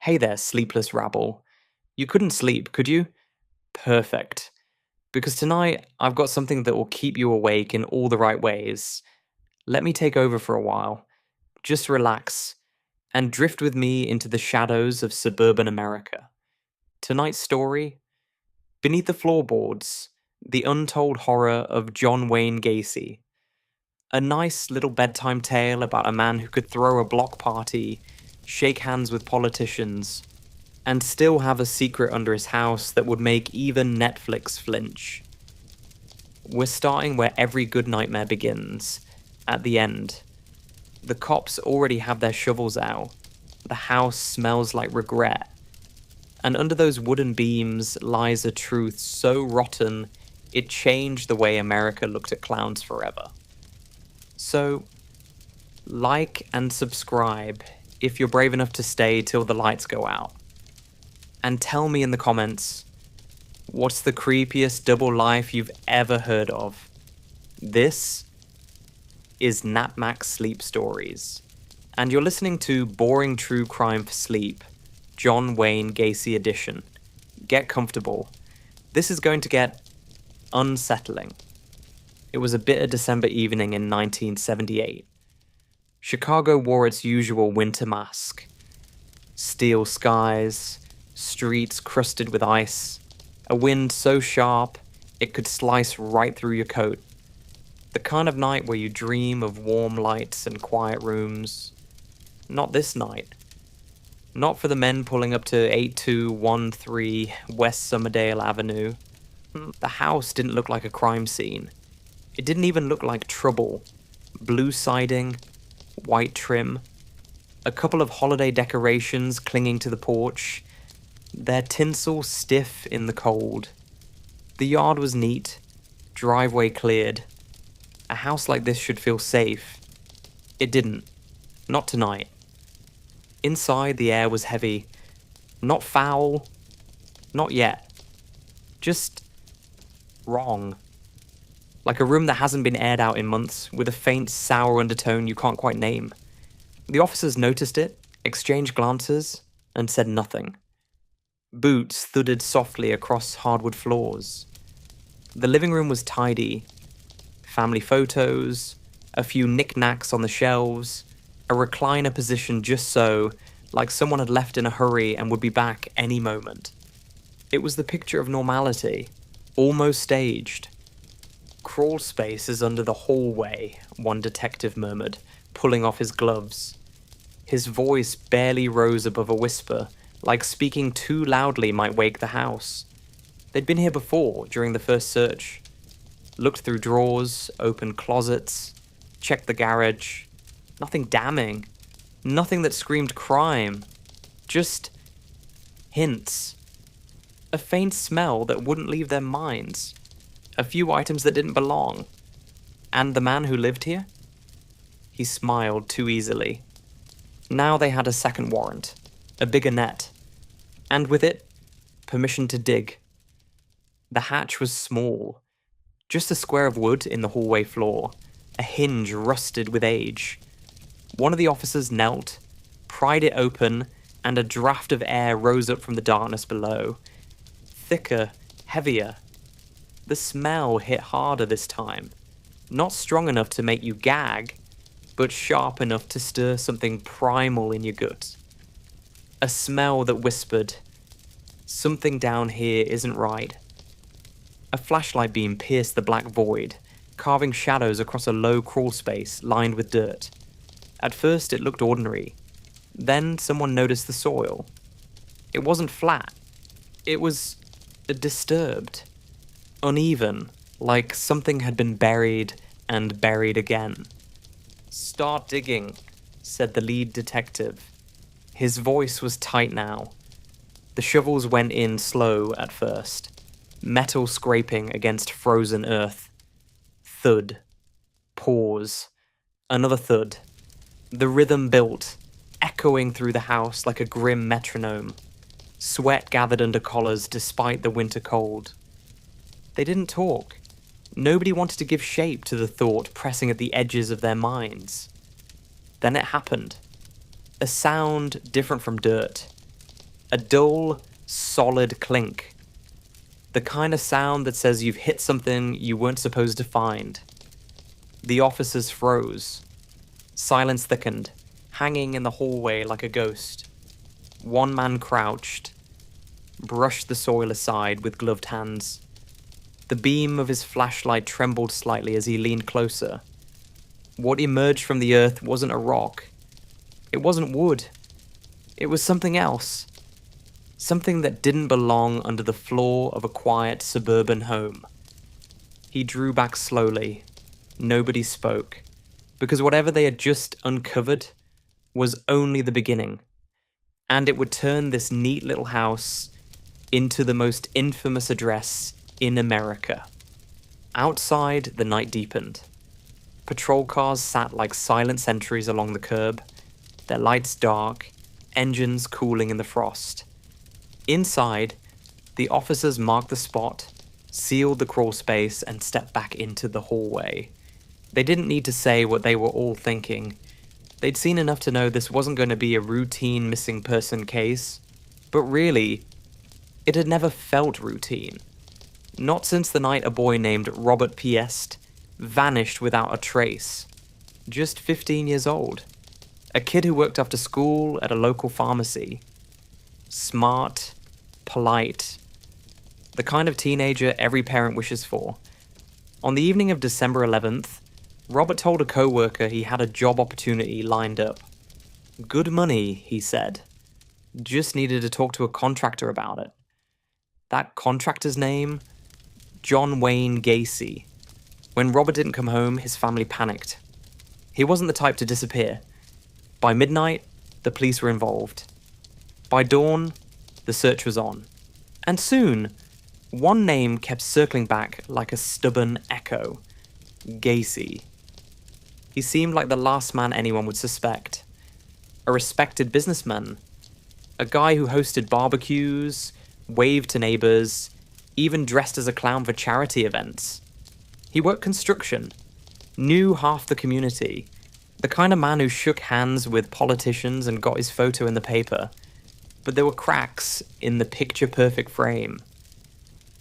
Hey there, sleepless rabble. You couldn't sleep, could you? Perfect. Because tonight, I've got something that will keep you awake in all the right ways. Let me take over for a while. Just relax and drift with me into the shadows of suburban America. Tonight's story: Beneath the Floorboards, the untold horror of John Wayne Gacy. A nice little bedtime tale about a man who could throw a block party, shake hands with politicians, and still have a secret under his house that would make even Netflix flinch. We're starting where every good nightmare begins, at the end. The cops already have their shovels out. The house smells like regret. And under those wooden beams lies a truth so rotten it changed the way America looked at clowns forever. So, like and subscribe if you're brave enough to stay till the lights go out. And tell me in the comments, what's the creepiest double life you've ever heard of? This is Napmax Sleep Stories, and you're listening to Boring True Crime for Sleep, John Wayne Gacy edition. Get comfortable. This is going to get unsettling. It was a bitter December evening in 1978. Chicago wore its usual winter mask. Steel skies, streets crusted with ice, a wind so sharp it could slice right through your coat. The kind of night where you dream of warm lights and quiet rooms. Not this night. Not for the men pulling up to 8213 West Summerdale Avenue. The house didn't look like a crime scene. It didn't even look like trouble. Blue siding, white trim, a couple of holiday decorations clinging to the porch, their tinsel stiff in the cold. The yard was neat, driveway cleared. A house like this should feel safe. It didn't. Not tonight. Inside, the air was heavy. Not foul. Not yet. Just wrong. Like a room that hasn't been aired out in months, with a faint, sour undertone you can't quite name. The officers noticed it, exchanged glances, and said nothing. Boots thudded softly across hardwood floors. The living room was tidy. Family photos, a few knickknacks on the shelves, a recliner positioned just so, like someone had left in a hurry and would be back any moment. It was the picture of normality, almost staged. "Crawl space is under the hallway," one detective murmured, pulling off his gloves. His voice barely rose above a whisper, like speaking too loudly might wake the house. They'd been here before, during the first search. Looked through drawers, opened closets, checked the garage. Nothing damning. Nothing that screamed crime. Just hints. A faint smell that wouldn't leave their minds. A few items that didn't belong. And the man who lived here? He smiled too easily. Now they had a second warrant. A bigger net. And with it, permission to dig. The hatch was small. Just a square of wood in the hallway floor. A hinge rusted with age. One of the officers knelt, pried it open, and a draft of air rose up from the darkness below. Thicker, heavier. The smell hit harder this time. Not strong enough to make you gag, but sharp enough to stir something primal in your gut. A smell that whispered, "Something down here isn't right." A flashlight beam pierced the black void, carving shadows across a low crawl space lined with dirt. At first it looked ordinary. Then someone noticed the soil. It wasn't flat. It was disturbed. Uneven, like something had been buried and buried again. "Start digging," said the lead detective. His voice was tight now. The shovels went in slow at first, metal scraping against frozen earth. Thud. Pause. Another thud. The rhythm built, echoing through the house like a grim metronome. Sweat gathered under collars despite the winter cold. They didn't talk. Nobody wanted to give shape to the thought pressing at the edges of their minds. Then it happened. A sound different from dirt. A dull, solid clink. The kind of sound that says you've hit something you weren't supposed to find. The officers froze. Silence thickened, hanging in the hallway like a ghost. One man crouched, brushed the soil aside with gloved hands. The beam of his flashlight trembled slightly as he leaned closer. What emerged from the earth wasn't a rock. It wasn't wood. It was something else. Something that didn't belong under the floor of a quiet suburban home. He drew back slowly. Nobody spoke, because whatever they had just uncovered was only the beginning, and it would turn this neat little house into the most infamous address in America. Outside, the night deepened. Patrol cars sat like silent sentries along the curb, their lights dark, engines cooling in the frost. Inside, the officers marked the spot, sealed the crawl space, and stepped back into the hallway. They didn't need to say what they were all thinking. They'd seen enough to know this wasn't going to be a routine missing person case, but really, it had never felt routine. Not since the night a boy named Robert Piest vanished without a trace. Just 15 years old. A kid who worked after school at a local pharmacy. Smart, polite, the kind of teenager every parent wishes for. On the evening of December 11th, Robert told a co-worker he had a job opportunity lined up. Good money, he said. Just needed to talk to a contractor about it. That contractor's name? John Wayne Gacy. When Robert didn't come home, his family panicked. He wasn't the type to disappear. By midnight, the police were involved. By dawn, the search was on. And soon, one name kept circling back like a stubborn echo. Gacy. He seemed like the last man anyone would suspect. A respected businessman. A guy who hosted barbecues, waved to neighbors, even dressed as a clown for charity events. He worked construction, knew half the community, the kind of man who shook hands with politicians and got his photo in the paper. But there were cracks in the picture-perfect frame.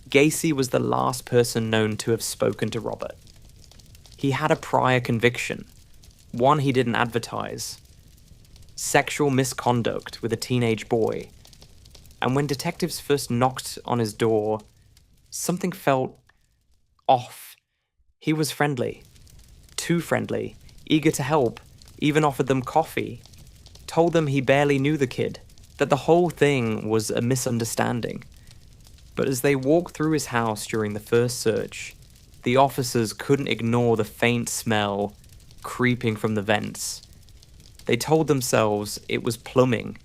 Gacy was the last person known to have spoken to Robert. He had a prior conviction, one he didn't advertise. Sexual misconduct with a teenage boy. And when detectives first knocked on his door, something felt off. He was friendly. Too friendly. Eager to help. Even offered them coffee. Told them he barely knew the kid. That the whole thing was a misunderstanding. But as they walked through his house during the first search, the officers couldn't ignore the faint smell creeping from the vents. They told themselves it was plumbing,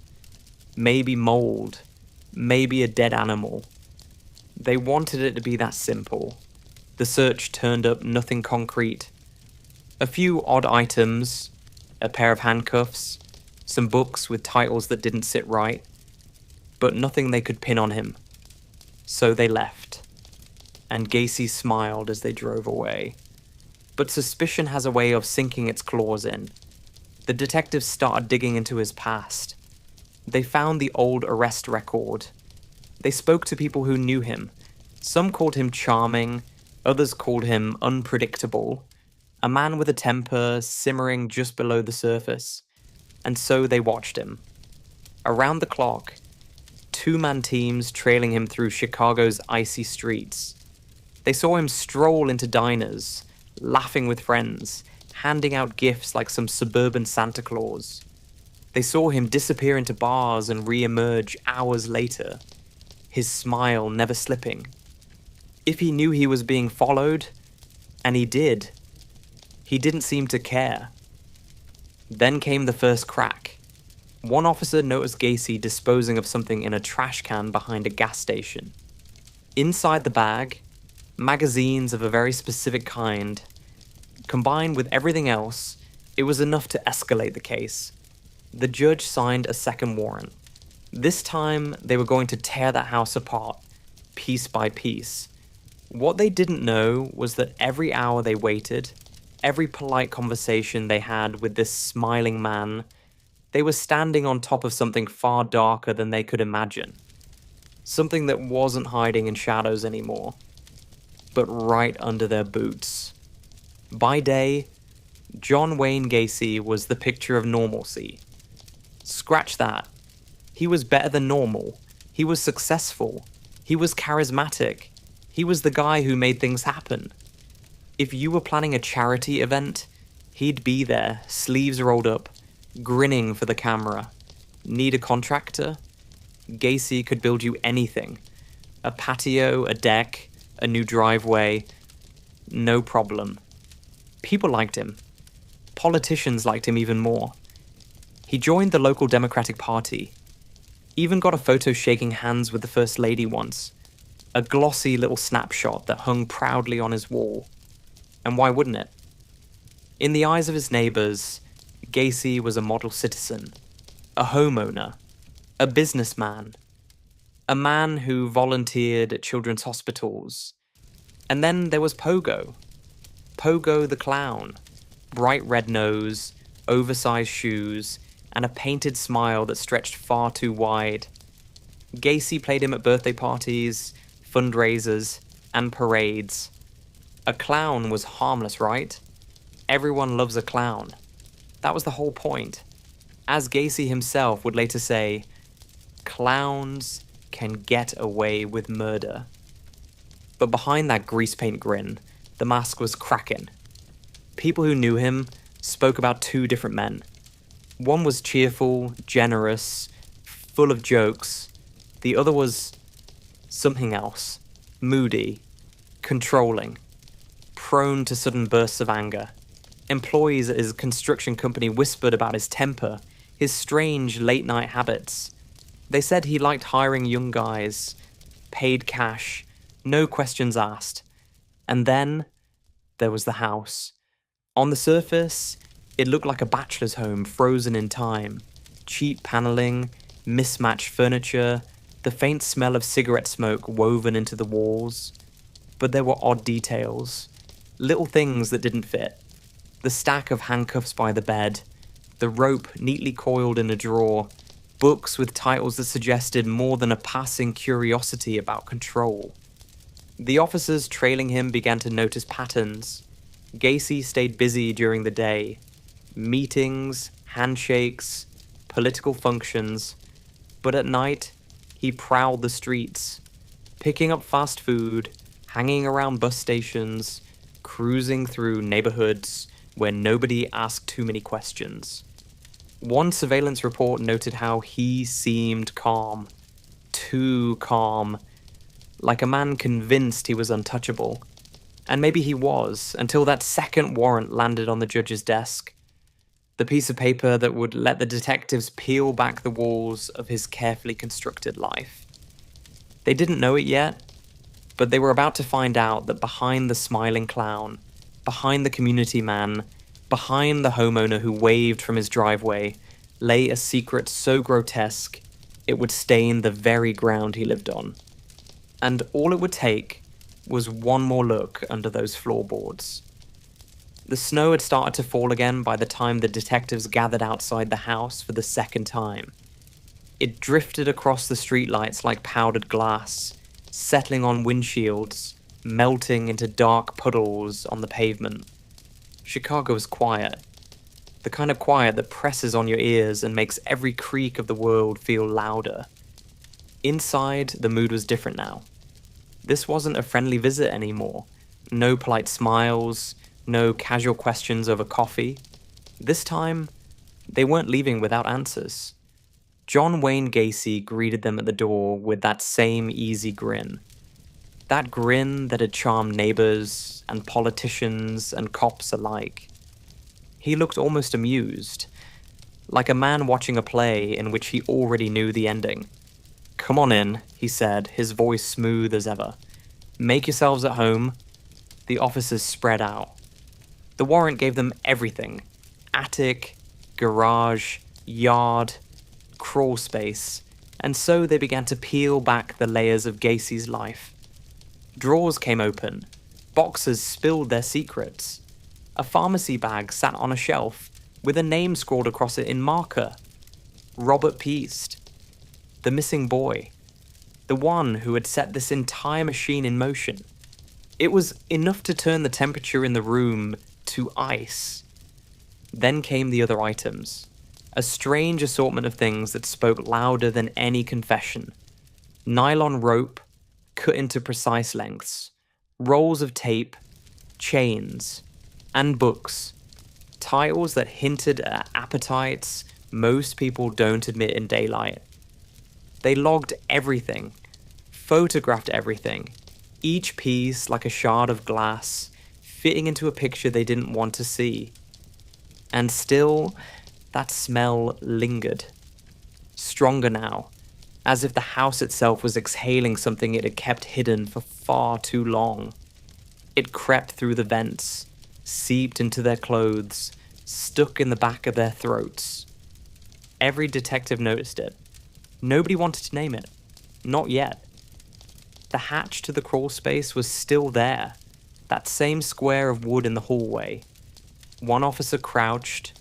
maybe mold, maybe a dead animal. They wanted it to be that simple. The search turned up nothing concrete. A few odd items, a pair of handcuffs, some books with titles that didn't sit right, but nothing they could pin on him. So they left, and Gacy smiled as they drove away. But suspicion has a way of sinking its claws in. The detectives started digging into his past. They found the old arrest record. They spoke to people who knew him. Some called him charming, others called him unpredictable, a man with a temper simmering just below the surface. And so they watched him. Around the clock, two-man teams trailing him through Chicago's icy streets. They saw him stroll into diners, laughing with friends, handing out gifts like some suburban Santa Claus. They saw him disappear into bars and re-emerge hours later, his smile never slipping. If he knew he was being followed, and he did, he didn't seem to care. Then came the first crack. One officer noticed Gacy disposing of something in a trash can behind a gas station. Inside the bag, magazines of a very specific kind. Combined with everything else, it was enough to escalate the case. The judge signed a second warrant. This time, they were going to tear that house apart, piece by piece. What they didn't know was that every hour they waited, every polite conversation they had with this smiling man, They were standing on top of something far darker than they could imagine. Something that wasn't hiding in shadows anymore, but right under their boots. By day, John Wayne Gacy was the picture of normalcy. Scratch that. He was better than normal. He was successful. He was charismatic. He was the guy who made things happen. If you were planning a charity event, he'd be there, sleeves rolled up, grinning for the camera. Need a contractor? Gacy could build you anything. A patio, a deck, a new driveway. No problem. People liked him. Politicians liked him even more. He joined the local Democratic Party. Even got a photo shaking hands with the First Lady once. A glossy little snapshot that hung proudly on his wall. And why wouldn't it? In the eyes of his neighbors, Gacy was a model citizen, a homeowner, a businessman, a man who volunteered at children's hospitals. And then there was Pogo. Pogo the Clown. Bright red nose, oversized shoes, and a painted smile that stretched far too wide. Gacy played him at birthday parties, fundraisers, and parades. A clown was harmless, right? Everyone loves a clown. That was the whole point. As Gacy himself would later say, clowns can get away with murder. But behind that grease paint grin, the mask was cracking. People who knew him spoke about two different men. One was cheerful, generous, full of jokes. The other was something else. Moody, controlling, prone to sudden bursts of anger. Employees at his construction company whispered about his temper, his strange late-night habits. They said he liked hiring young guys, paid cash, no questions asked. And then there was the house. On the surface, it looked like a bachelor's home frozen in time. Cheap paneling, mismatched furniture, the faint smell of cigarette smoke woven into the walls. But there were odd details, little things that didn't fit. The stack of handcuffs by the bed, the rope neatly coiled in a drawer, books with titles that suggested more than a passing curiosity about control. The officers trailing him began to notice patterns. Gacy stayed busy during the day. Meetings, handshakes, political functions. But at night, he prowled the streets, picking up fast food, hanging around bus stations, cruising through neighborhoods where nobody asked too many questions. One surveillance report noted how he seemed calm. Too calm. Like a man convinced he was untouchable. And maybe he was, until that second warrant landed on the judge's desk. The piece of paper that would let the detectives peel back the walls of his carefully constructed life. They didn't know it yet, but they were about to find out that behind the smiling clown, behind the community man, behind the homeowner who waved from his driveway, lay a secret so grotesque it would stain the very ground he lived on. And all it would take was one more look under those floorboards. The snow had started to fall again by the time the detectives gathered outside the house for the second time. It drifted across the streetlights like powdered glass, settling on windshields, melting into dark puddles on the pavement. Chicago was quiet. The kind of quiet that presses on your ears and makes every creak of the world feel louder. Inside, the mood was different now. This wasn't a friendly visit anymore. No polite smiles, no casual questions over coffee. This time, they weren't leaving without answers. John Wayne Gacy greeted them at the door with that same easy grin. That grin that had charmed neighbors and politicians and cops alike. He looked almost amused, like a man watching a play in which he already knew the ending. "Come on in," he said, his voice smooth as ever. "Make yourselves at home." The officers spread out. The warrant gave them everything. Attic, garage, yard, crawl space. And so they began to peel back the layers of Gacy's life. Drawers came open. Boxes spilled their secrets. A pharmacy bag sat on a shelf, with a name scrawled across it in marker. Robert Peast. The missing boy. The one who had set this entire machine in motion. It was enough to turn the temperature in the room to ice. Then came the other items. A strange assortment of things that spoke louder than any confession. Nylon rope, cut into precise lengths. Rolls of tape, chains, and books. Titles that hinted at appetites most people don't admit in daylight. They logged everything, photographed everything, each piece like a shard of glass, fitting into a picture they didn't want to see. And still, that smell lingered. Stronger now, as if the house itself was exhaling something it had kept hidden for far too long. It crept through the vents, seeped into their clothes, stuck in the back of their throats. Every detective noticed it. Nobody wanted to name it. Not yet. The hatch to the crawl space was still there, that same square of wood in the hallway. One officer crouched,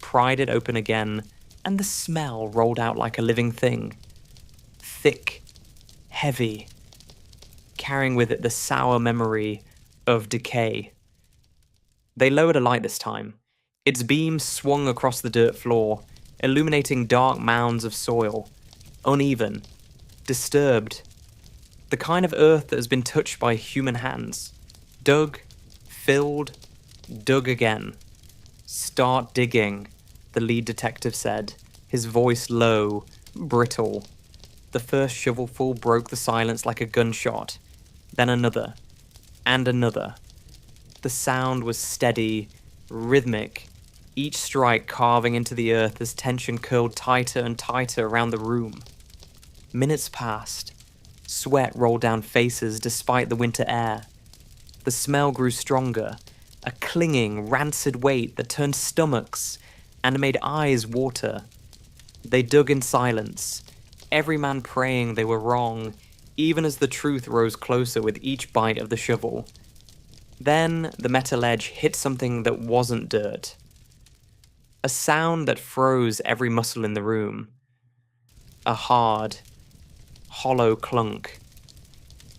pried it open again, and the smell rolled out like a living thing. Thick, heavy, carrying with it the sour memory of decay. They lowered a light this time. Its beam swung across the dirt floor, illuminating dark mounds of soil, uneven, disturbed. The kind of earth that has been touched by human hands. Dug, filled, dug again. Start digging, the lead detective said, his voice low, brittle. The first shovelful broke the silence like a gunshot, then another, and another. The sound was steady, rhythmic, each strike carving into the earth as tension curled tighter and tighter around the room. Minutes passed. Sweat rolled down faces despite the winter air. The smell grew stronger, a clinging, rancid weight that turned stomachs and made eyes water. They dug in silence, every man praying they were wrong, even as the truth rose closer with each bite of the shovel. Then the metal edge hit something that wasn't dirt. A sound that froze every muscle in the room. A hard, hollow clunk.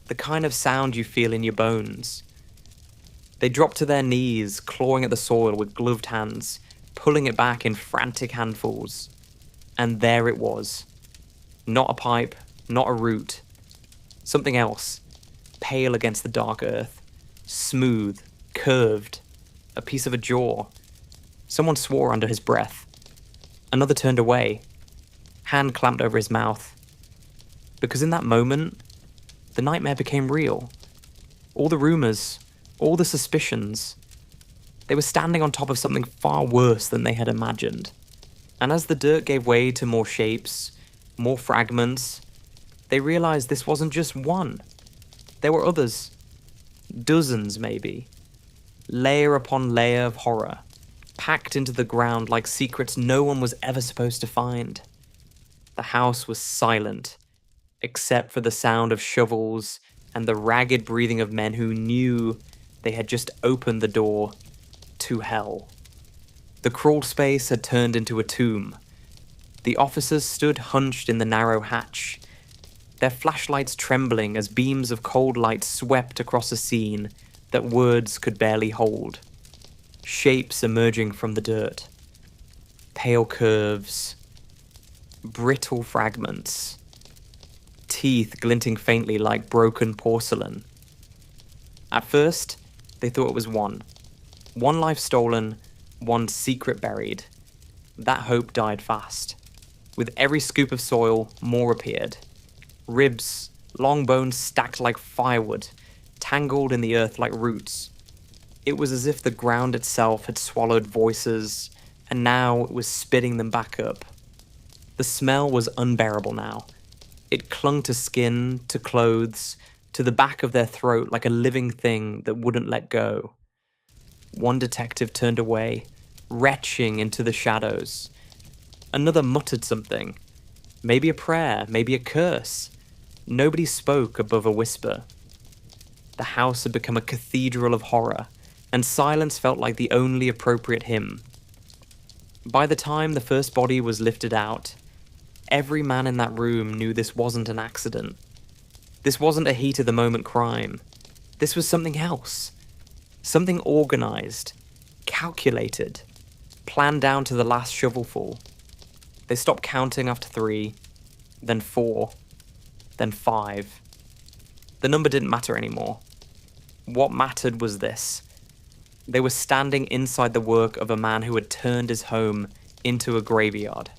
The kind of sound you feel in your bones. They dropped to their knees, clawing at the soil with gloved hands, pulling it back in frantic handfuls. And there it was. Not a pipe, not a root. Something else, pale against the dark earth. Smooth, curved. A piece of a jaw. Someone swore under his breath. Another turned away. Hand clamped over his mouth. Because in that moment, the nightmare became real. All the rumors, all the suspicions. They were standing on top of something far worse than they had imagined. And as the dirt gave way to more shapes, more fragments, they realized this wasn't just one. There were others. Dozens, maybe. Layer upon layer of horror, packed into the ground like secrets no one was ever supposed to find. The house was silent, except for the sound of shovels and the ragged breathing of men who knew they had just opened the door to hell. The crawl space had turned into a tomb. The officers stood hunched in the narrow hatch, their flashlights trembling as beams of cold light swept across a scene that words could barely hold. Shapes emerging from the dirt. Pale curves. Brittle fragments. Teeth glinting faintly like broken porcelain. At first, they thought it was one. One life stolen, one secret buried. That hope died fast. With every scoop of soil, more appeared. Ribs, long bones stacked like firewood, tangled in the earth like roots. It was as if the ground itself had swallowed voices, and now it was spitting them back up. The smell was unbearable now. It clung to skin, to clothes, to the back of their throat like a living thing that wouldn't let go. One detective turned away, retching into the shadows. Another muttered something. Maybe a prayer, maybe a curse. Nobody spoke above a whisper. The house had become a cathedral of horror, and silence felt like the only appropriate hymn. By the time the first body was lifted out, every man in that room knew this wasn't an accident. This wasn't a heat-of-the-moment crime. This was something else. Something organized, calculated, planned down to the last shovelful. They stopped counting after 3, then 4, then 5. The number didn't matter anymore. What mattered was this. They were standing inside the work of a man who had turned his home into a graveyard.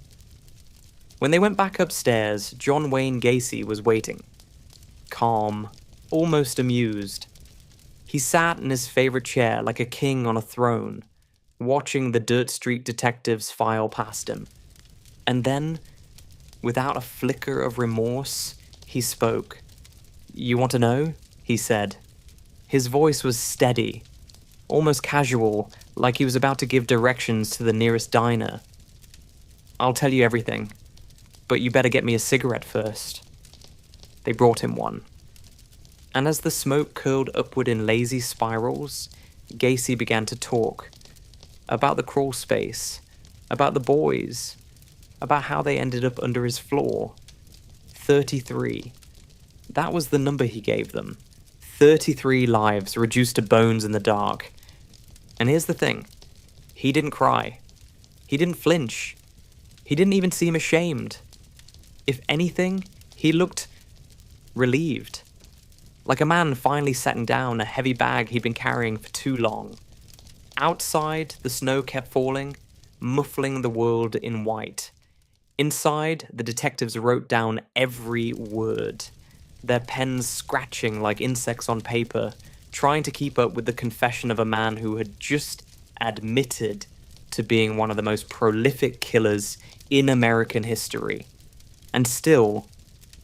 When they went back upstairs, John Wayne Gacy was waiting. Calm, almost amused. He sat in his favorite chair like a king on a throne, watching the Dirt Street detectives file past him. And then, without a flicker of remorse, he spoke. "You want to know?" he said. His voice was steady, almost casual, like he was about to give directions to the nearest diner. "I'll tell you everything, but you better get me a cigarette first." They brought him one. And as the smoke curled upward in lazy spirals, Gacy began to talk. About the crawl space, about the boys, about how they ended up under his floor. 33. That was the number he gave them. 33 lives reduced to bones in the dark. And here's the thing. He didn't cry. He didn't flinch. He didn't even seem ashamed. If anything, he looked relieved. Like a man finally setting down a heavy bag he'd been carrying for too long. Outside, the snow kept falling, muffling the world in white. Inside, the detectives wrote down every word, their pens scratching like insects on paper, trying to keep up with the confession of a man who had just admitted to being one of the most prolific killers in American history. And still,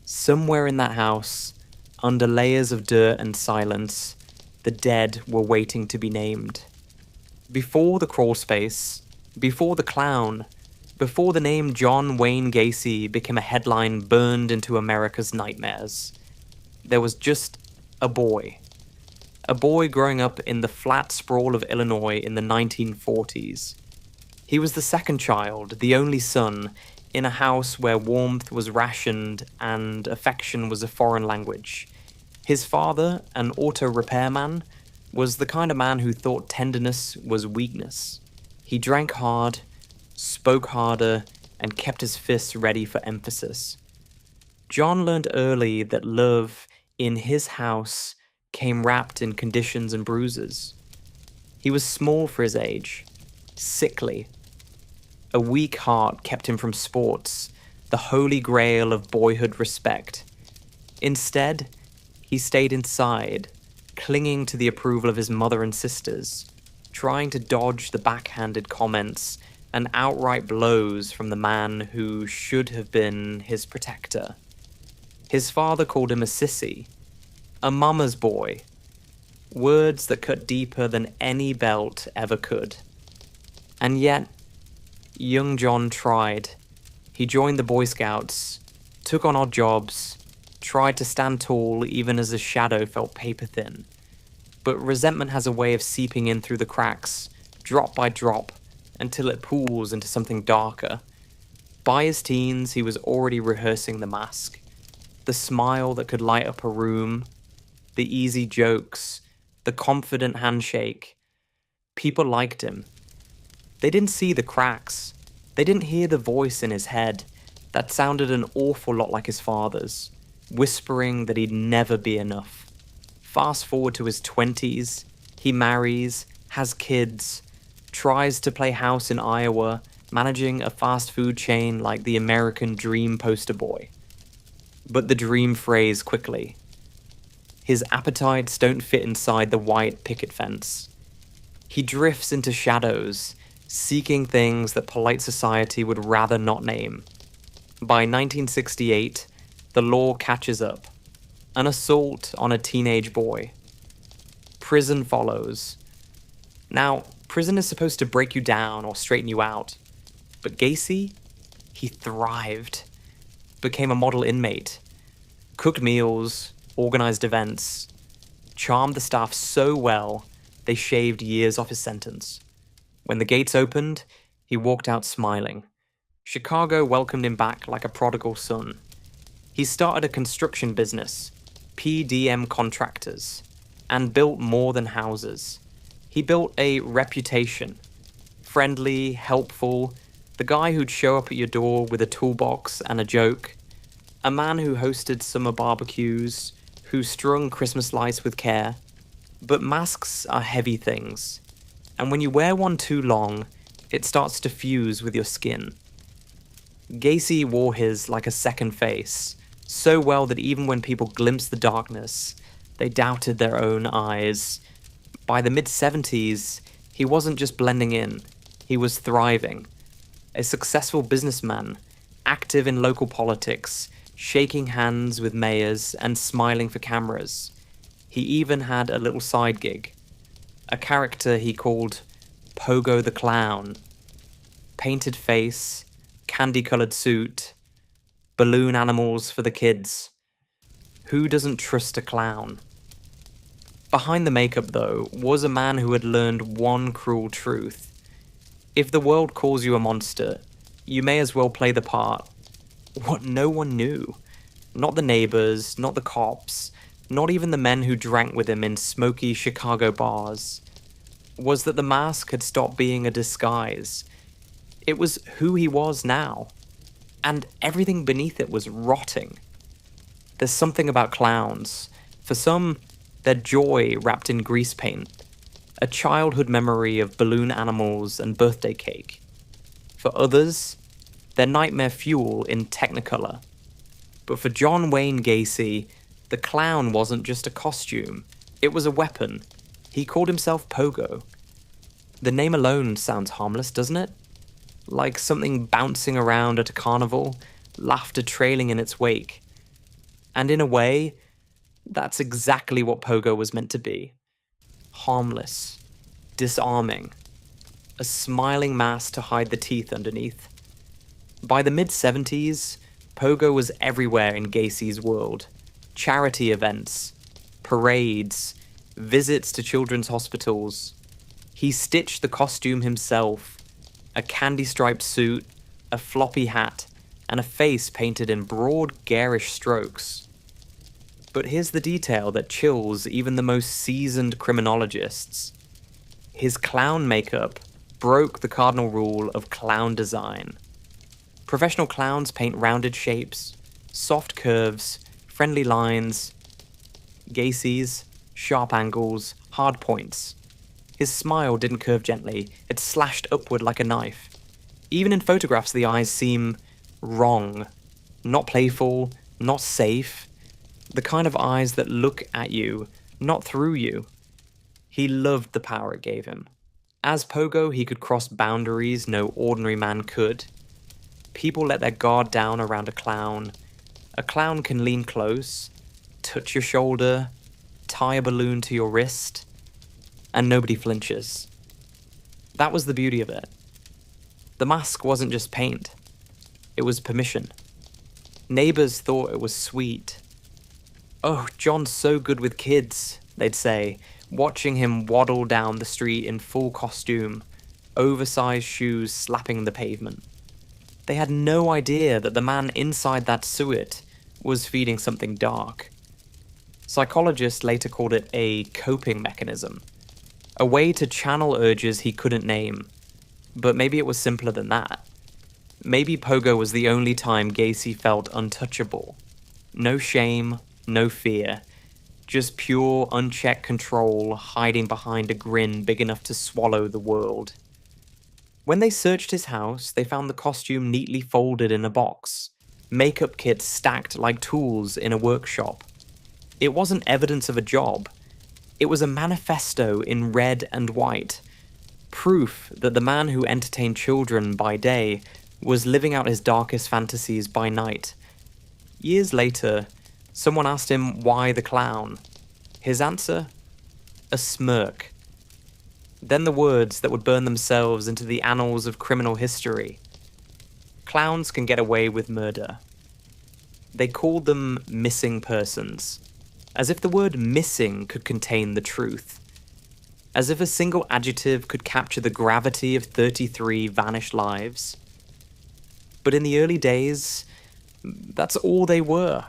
somewhere in that house, under layers of dirt and silence, the dead were waiting to be named. Before the crawl space, before the clown, before the name John Wayne Gacy became a headline burned into America's nightmares, there was just a boy. A boy growing up in the flat sprawl of Illinois in the 1940s. He was the second child, the only son, in a house where warmth was rationed and affection was a foreign language. His father, an auto repairman, was the kind of man who thought tenderness was weakness. He drank hard, spoke harder, and kept his fists ready for emphasis. John learned early that love in his house came wrapped in conditions and bruises. He was small for his age, sickly. A weak heart kept him from sports, the holy grail of boyhood respect. Instead, he stayed inside, clinging to the approval of his mother and sisters, trying to dodge the backhanded comments and outright blows from the man who should have been his protector. His father called him a sissy, a mama's boy, words that cut deeper than any belt ever could. And yet, young John tried. He joined the Boy Scouts, took on odd jobs, tried to stand tall even as his shadow felt paper thin. But resentment has a way of seeping in through the cracks, drop by drop, until it pools into something darker. By his teens, he was already rehearsing the mask. The smile that could light up a room, the easy jokes, the confident handshake. People liked him. They didn't see the cracks. They didn't hear the voice in his head that sounded an awful lot like his father's, whispering that he'd never be enough. Fast forward to his 20s, he marries, has kids, tries to play house in Iowa, managing a fast food chain like the American Dream poster boy. But the dream frays quickly. His appetites don't fit inside the white picket fence. He drifts into shadows, seeking things that polite society would rather not name. By 1968, the law catches up. An assault on a teenage boy. Prison follows. Now, prison is supposed to break you down or straighten you out. But Gacy, he thrived. Became a model inmate. Cooked meals, organized events. Charmed the staff so well, they shaved years off his sentence. When the gates opened, he walked out smiling. Chicago welcomed him back like a prodigal son. He started a construction business, PDM Contractors, and built more than houses. He built a reputation. Friendly, helpful, the guy who'd show up at your door with a toolbox and a joke, a man who hosted summer barbecues, who strung Christmas lights with care. But masks are heavy things, and when you wear one too long, it starts to fuse with your skin. Gacy wore his like a second face, so well that even when people glimpsed the darkness, they doubted their own eyes. By the mid-70s, he wasn't just blending in, he was thriving. A successful businessman, active in local politics, shaking hands with mayors and smiling for cameras. He even had a little side gig, a character he called Pogo the Clown. Painted face, candy-colored suit, balloon animals for the kids. Who doesn't trust a clown? Behind the makeup, though, was a man who had learned one cruel truth. If the world calls you a monster, you may as well play the part. What no one knew, not the neighbors, not the cops, not even the men who drank with him in smoky Chicago bars, was that the mask had stopped being a disguise. It was who he was now, and everything beneath it was rotting. There's something about clowns. For some, they're joy wrapped in grease paint, a childhood memory of balloon animals and birthday cake. For others, they're nightmare fuel in Technicolor. But for John Wayne Gacy, the clown wasn't just a costume, it was a weapon. He called himself Pogo. The name alone sounds harmless, doesn't it? Like something bouncing around at a carnival, laughter trailing in its wake. And in a way, that's exactly what Pogo was meant to be. Harmless, disarming, a smiling mask to hide the teeth underneath. By the mid-70s, Pogo was everywhere in Gacy's world. Charity events, parades, visits to children's hospitals. He stitched the costume himself, a candy-striped suit, a floppy hat, and a face painted in broad, garish strokes. But here's the detail that chills even the most seasoned criminologists. His clown makeup broke the cardinal rule of clown design. Professional clowns paint rounded shapes, soft curves, friendly lines. Gacy's, sharp angles, hard points. His smile didn't curve gently, it slashed upward like a knife. Even in photographs, the eyes seem wrong. Not playful, not safe. The kind of eyes that look at you, not through you. He loved the power it gave him. As Pogo, he could cross boundaries no ordinary man could. People let their guard down around a clown. A clown can lean close, touch your shoulder, tie a balloon to your wrist, and nobody flinches. That was the beauty of it. The mask wasn't just paint. It was permission. Neighbors thought it was sweet. "Oh, John's so good with kids," they'd say, watching him waddle down the street in full costume, oversized shoes slapping the pavement. They had no idea that the man inside that suit was feeding something dark. Psychologists later called it a coping mechanism, a way to channel urges he couldn't name. But maybe it was simpler than that. Maybe Pogo was the only time Gacy felt untouchable. No shame, no fear. Just pure, unchecked control hiding behind a grin big enough to swallow the world. When they searched his house, they found the costume neatly folded in a box, makeup kits stacked like tools in a workshop. It wasn't evidence of a job. It was a manifesto in red and white, proof that the man who entertained children by day was living out his darkest fantasies by night. Years later, someone asked him why the clown. His answer? A smirk. Then the words that would burn themselves into the annals of criminal history. Clowns can get away with murder. They called them missing persons, as if the word missing could contain the truth. As if a single adjective could capture the gravity of 33 vanished lives. But in the early days, that's all they were.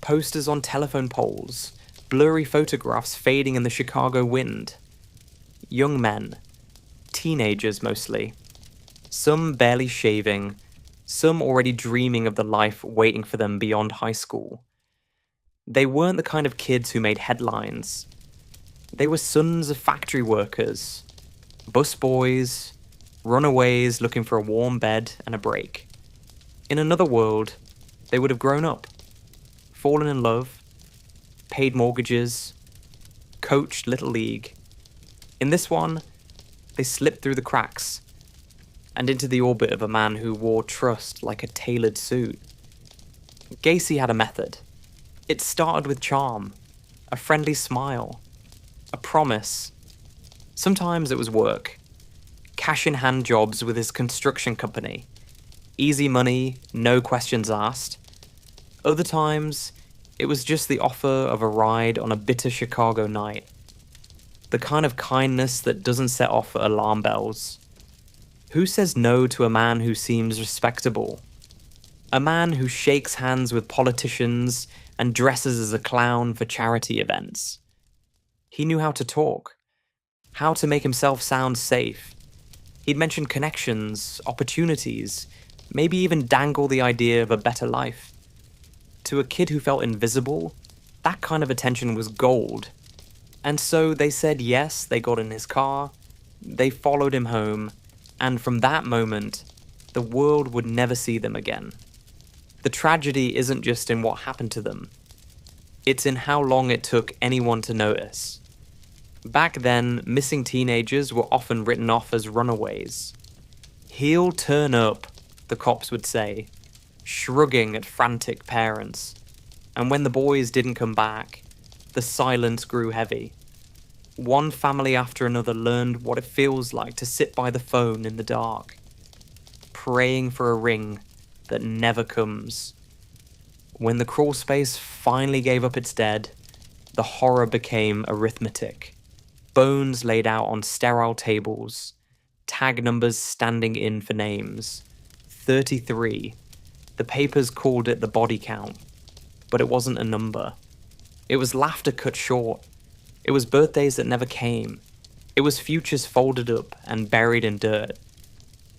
Posters on telephone poles, blurry photographs fading in the Chicago wind. Young men, teenagers mostly, some barely shaving, some already dreaming of the life waiting for them beyond high school. They weren't the kind of kids who made headlines. They were sons of factory workers, busboys, runaways looking for a warm bed and a break. In another world, they would have grown up, fallen in love, paid mortgages, coached Little League. In this one, they slipped through the cracks and into the orbit of a man who wore trust like a tailored suit. Gacy had a method. It started with charm, a friendly smile, a promise. Sometimes it was work. Cash-in-hand jobs with his construction company. Easy money, no questions asked. Other times, it was just the offer of a ride on a bitter Chicago night. The kind of kindness that doesn't set off alarm bells. Who says no to a man who seems respectable? A man who shakes hands with politicians and dresses as a clown for charity events. He knew how to talk, how to make himself sound safe. He'd mention connections, opportunities, maybe even dangle the idea of a better life. To a kid who felt invisible, that kind of attention was gold. And so they said yes, they got in his car, they followed him home, and from that moment, the world would never see them again. The tragedy isn't just in what happened to them. It's in how long it took anyone to notice. Back then, missing teenagers were often written off as runaways. "He'll turn up," the cops would say, shrugging at frantic parents. And when the boys didn't come back, the silence grew heavy. One family after another learned what it feels like to sit by the phone in the dark, praying for a ring that never comes. When the crawl space finally gave up its dead, the horror became arithmetic. Bones laid out on sterile tables, tag numbers standing in for names. 33. The papers called it the body count, but it wasn't a number. It was laughter cut short. It was birthdays that never came. It was futures folded up and buried in dirt.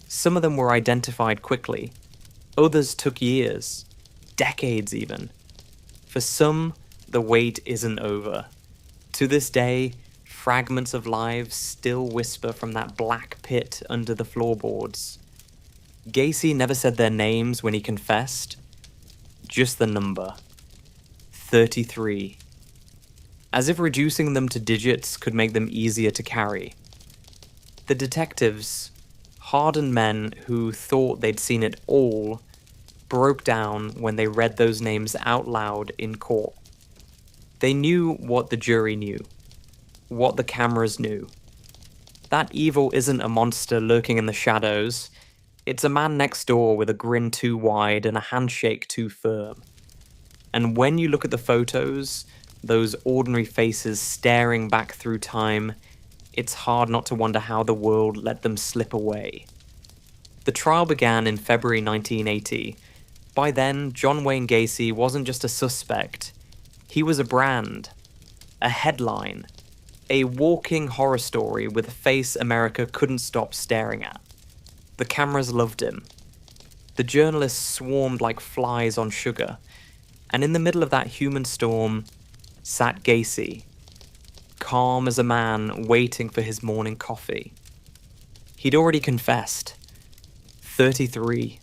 Some of them were identified quickly. Others took years, decades even. For some, the wait isn't over. To this day, fragments of lives still whisper from that black pit under the floorboards. Gacy never said their names when he confessed, just the number. 33. As if reducing them to digits could make them easier to carry. The detectives, hardened men who thought they'd seen it all, broke down when they read those names out loud in court. They knew what the jury knew, what the cameras knew. That evil isn't a monster lurking in the shadows. It's a man next door with a grin too wide and a handshake too firm. And when you look at the photos, those ordinary faces staring back through time, it's hard not to wonder how the world let them slip away. The trial began in February 1980. By then, John Wayne Gacy wasn't just a suspect. He was a brand, a headline, a walking horror story with a face America couldn't stop staring at. The cameras loved him. The journalists swarmed like flies on sugar. And in the middle of that human storm sat Gacy, calm as a man waiting for his morning coffee. He'd already confessed. 33.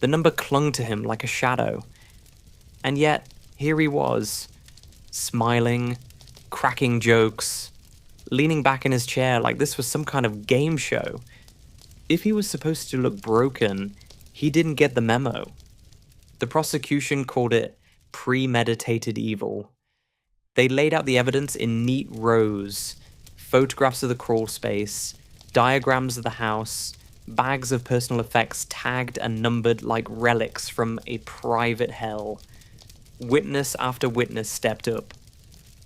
The number clung to him like a shadow. And yet, here he was, smiling, cracking jokes, leaning back in his chair like this was some kind of game show. If he was supposed to look broken, he didn't get the memo. The prosecution called it premeditated evil. They laid out the evidence in neat rows, photographs of the crawl space, diagrams of the house, bags of personal effects tagged and numbered like relics from a private hell. Witness after witness stepped up.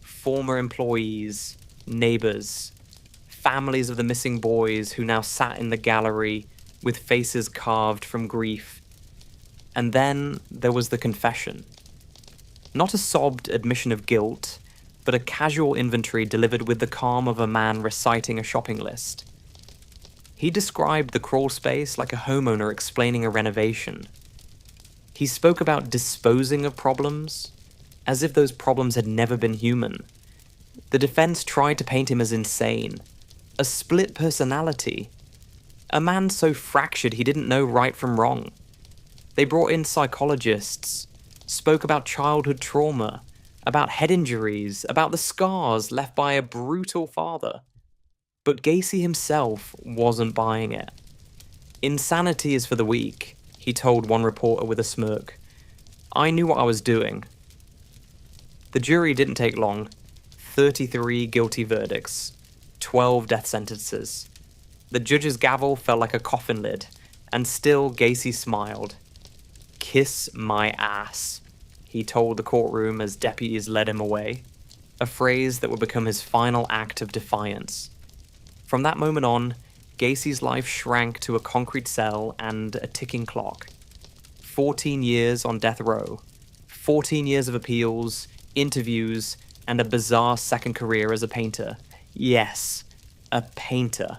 Former employees, neighbors, families of the missing boys who now sat in the gallery, with faces carved from grief. And then there was the confession. Not a sobbed admission of guilt, but a casual inventory delivered with the calm of a man reciting a shopping list. He described the crawl space like a homeowner explaining a renovation. He spoke about disposing of problems, as if those problems had never been human. The defense tried to paint him as insane, a split personality, a man so fractured he didn't know right from wrong. They brought in psychologists, spoke about childhood trauma, about head injuries, about the scars left by a brutal father. But Gacy himself wasn't buying it. Insanity is for the weak, he told one reporter with a smirk. I knew what I was doing. The jury didn't take long. 33 guilty verdicts, 12 death sentences. The judge's gavel felt like a coffin lid, and still Gacy smiled. Kiss my ass, he told the courtroom as deputies led him away, a phrase that would become his final act of defiance. From that moment on, Gacy's life shrank to a concrete cell and a ticking clock. 14 years on death row, 14 years of appeals, interviews, and a bizarre second career as a painter. Yes, a painter.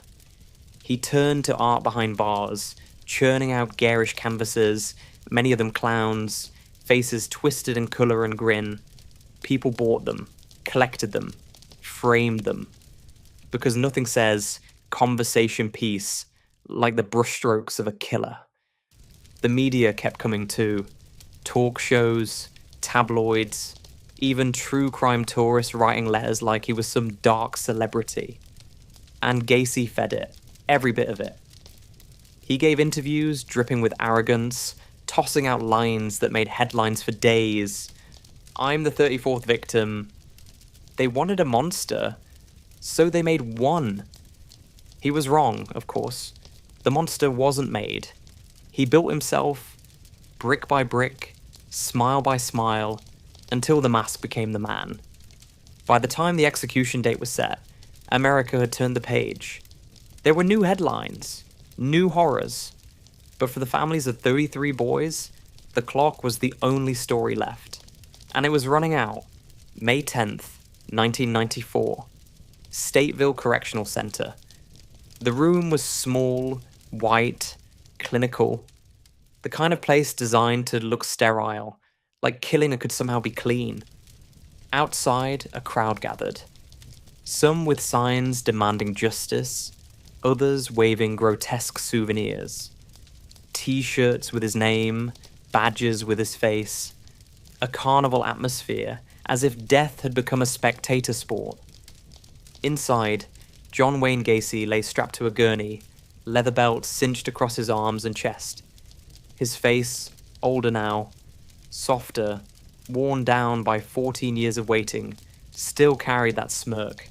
He turned to art behind bars, churning out garish canvases, many of them clowns, faces twisted in colour and grin. People bought them, collected them, framed them. Because nothing says conversation piece like the brushstrokes of a killer. The media kept coming too. Talk shows, tabloids, even true crime tourists writing letters like he was some dark celebrity. And Gacy fed it, every bit of it. He gave interviews dripping with arrogance, tossing out lines that made headlines for days. I'm the 34th victim. They wanted a monster, so they made one. He was wrong, of course. The monster wasn't made. He built himself, brick by brick, smile by smile, until the mask became the man. By the time the execution date was set, America had turned the page. There were new headlines, new horrors. But for the families of 33 boys, the clock was the only story left. And it was running out. May 10th, 1994. Stateville Correctional Center. The room was small, white, clinical. The kind of place designed to look sterile, like killing could somehow be clean. Outside, a crowd gathered. Some with signs demanding justice, others waving grotesque souvenirs. T-shirts with his name, badges with his face. A carnival atmosphere, as if death had become a spectator sport. Inside, John Wayne Gacy lay strapped to a gurney, leather belt cinched across his arms and chest. His face, older now, softer, worn down by 14 years of waiting, still carried that smirk.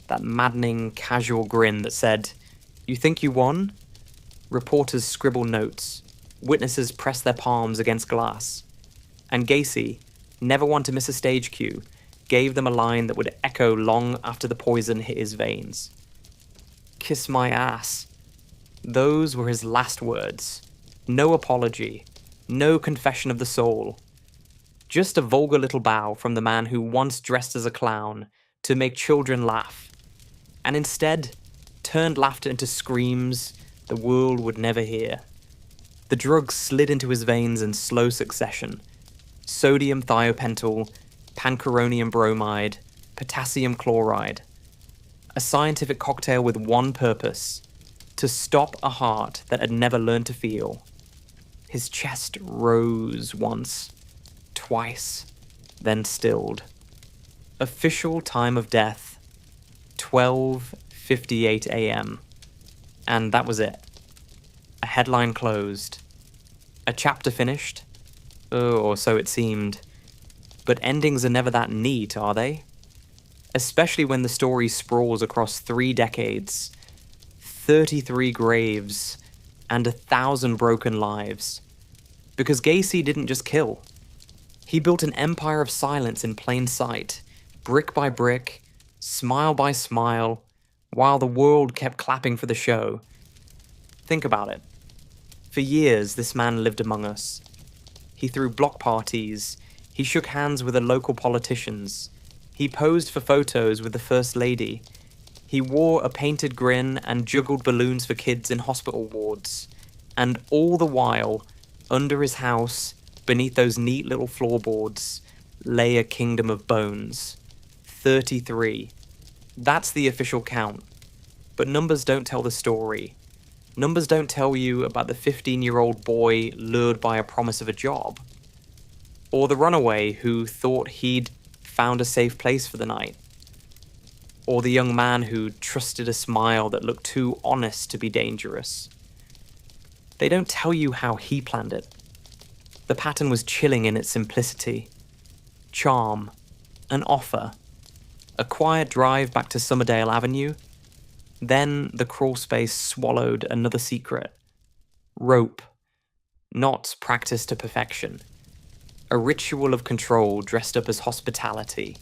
That maddening, casual grin that said, "You think you won?" Reporters scribble notes. Witnesses press their palms against glass. And Gacy, never one to miss a stage cue, gave them a line that would echo long after the poison hit his veins. Kiss my ass. Those were his last words. No apology. No confession of the soul. Just a vulgar little bow from the man who once dressed as a clown to make children laugh, and instead turned laughter into screams the world would never hear. The drugs slid into his veins in slow succession. Sodium thiopental, pancuronium bromide, potassium chloride. A scientific cocktail with one purpose: to stop a heart that had never learned to feel. His chest rose once, twice, then stilled. Official time of death, 12:58 a.m. And that was it. A headline closed. A chapter finished. Or so it seemed. But endings are never that neat, are they? Especially when the story sprawls across 3 decades, 33 graves, and 1,000 broken lives. Because Gacy didn't just kill. He built an empire of silence in plain sight, brick by brick, smile by smile, while the world kept clapping for the show. Think about it. For years, this man lived among us. He threw block parties, he shook hands with the local politicians, he posed for photos with the First Lady, he wore a painted grin and juggled balloons for kids in hospital wards. And all the while, under his house, beneath those neat little floorboards, lay a kingdom of bones. 33. That's the official count. But numbers don't tell the story. Numbers don't tell you about the 15-year-old boy lured by a promise of a job. Or the runaway who thought he'd found a safe place for the night. Or the young man who trusted a smile that looked too honest to be dangerous. They don't tell you how he planned it. The pattern was chilling in its simplicity. Charm, an offer, a quiet drive back to Summerdale Avenue. Then the crawlspace swallowed another secret. Rope, not practice to perfection. A ritual of control dressed up as hospitality.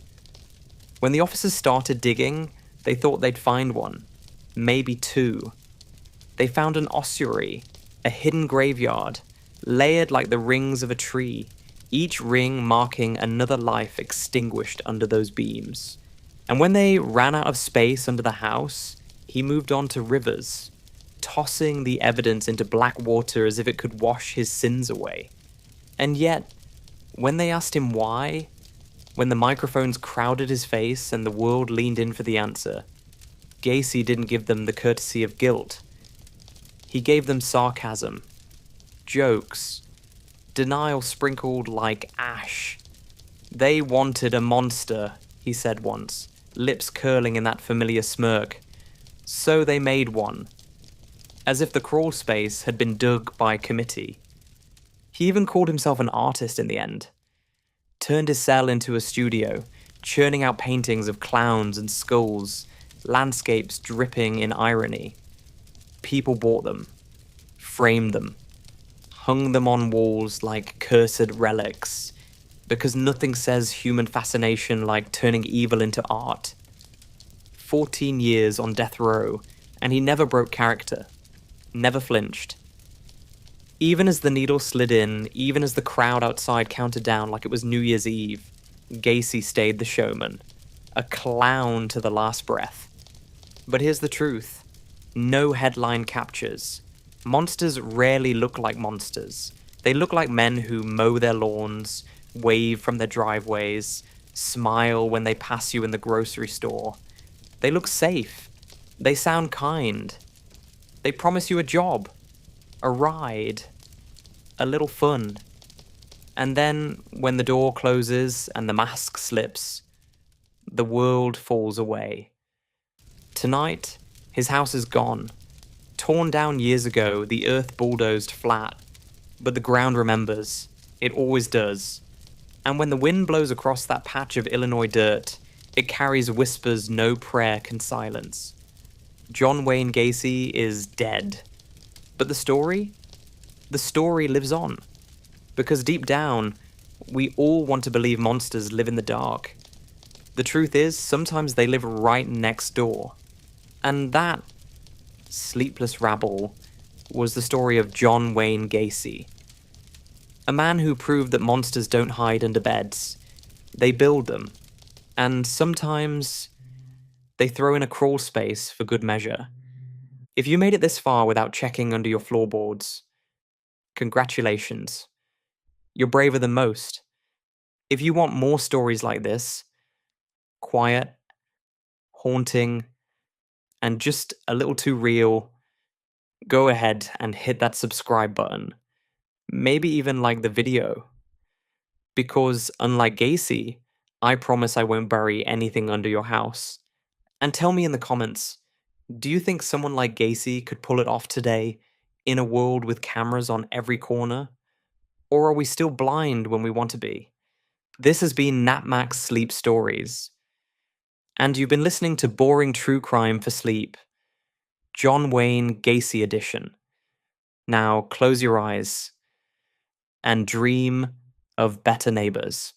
When the officers started digging, they thought they'd find one, maybe two. They found an ossuary, a hidden graveyard, layered like the rings of a tree, each ring marking another life extinguished under those beams. And when they ran out of space under the house, he moved on to rivers, tossing the evidence into black water as if it could wash his sins away. And yet, when they asked him why, when the microphones crowded his face and the world leaned in for the answer, Gacy didn't give them the courtesy of guilt. He gave them sarcasm, jokes, denial sprinkled like ash. They wanted a monster, he said once, lips curling in that familiar smirk. So they made one, as if the crawl space had been dug by committee. He even called himself an artist in the end. Turned his cell into a studio, churning out paintings of clowns and skulls, landscapes dripping in irony. People bought them, framed them, hung them on walls like cursed relics, because nothing says human fascination like turning evil into art. 14 years on death row, and he never broke character, never flinched. Even as the needle slid in, even as the crowd outside counted down like it was New Year's Eve, Gacy stayed the showman, a clown to the last breath. But here's the truth. No headline captures. Monsters rarely look like monsters. They look like men who mow their lawns, wave from their driveways, smile when they pass you in the grocery store. They look safe. They sound kind. They promise you a job, a ride, a little fun. And then, when the door closes and the mask slips, the world falls away. Tonight, his house is gone. Torn down years ago, the earth bulldozed flat. But the ground remembers. It always does. And when the wind blows across that patch of Illinois dirt, it carries whispers no prayer can silence. John Wayne Gacy is dead. But the story? The story lives on. Because deep down, we all want to believe monsters live in the dark. The truth is, sometimes they live right next door. And that sleepless rabble was the story of John Wayne Gacy. A man who proved that monsters don't hide under beds. They build them. And sometimes they throw in a crawl space for good measure. If you made it this far without checking under your floorboards, congratulations. You're braver than most. If you want more stories like this, quiet, haunting, and just a little too real, go ahead and hit that subscribe button. Maybe even like the video. Because unlike Gacy, I promise I won't bury anything under your house. And tell me in the comments, do you think someone like Gacy could pull it off today in a world with cameras on every corner? Or are we still blind when we want to be? This has been Napmax Sleep Stories. And you've been listening to boring true crime for sleep. John Wayne Gacy edition. Now close your eyes and dream of better neighbors.